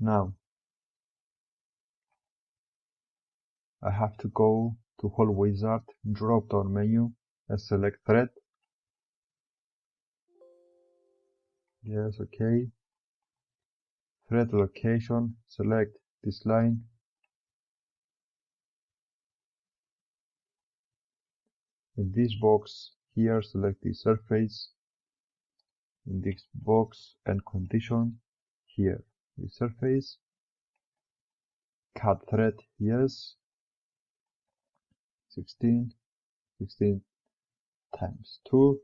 Now I have to go to whole wizard, drop down menu and select thread. Yes, okay. Thread location, select this line. In this box here, select the surface. In this box and condition here, the surface. Cut thread, yes. 16 times 2.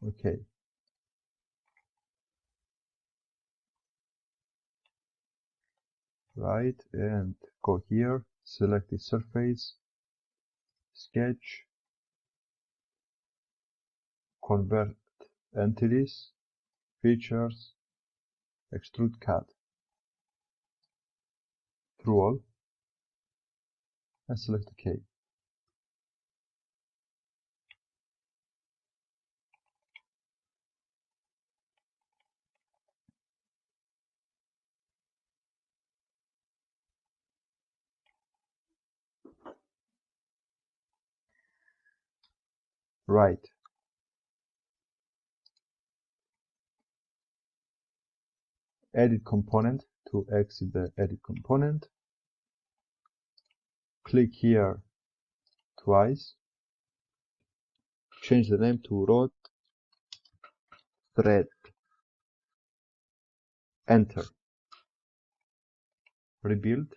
Okay. Right, and go here, select the surface, sketch, convert entities, features, extrude cut, through all, and select OK. Right. Edit component. To exit the edit component, click here twice, change the name to rot thread, enter, rebuild,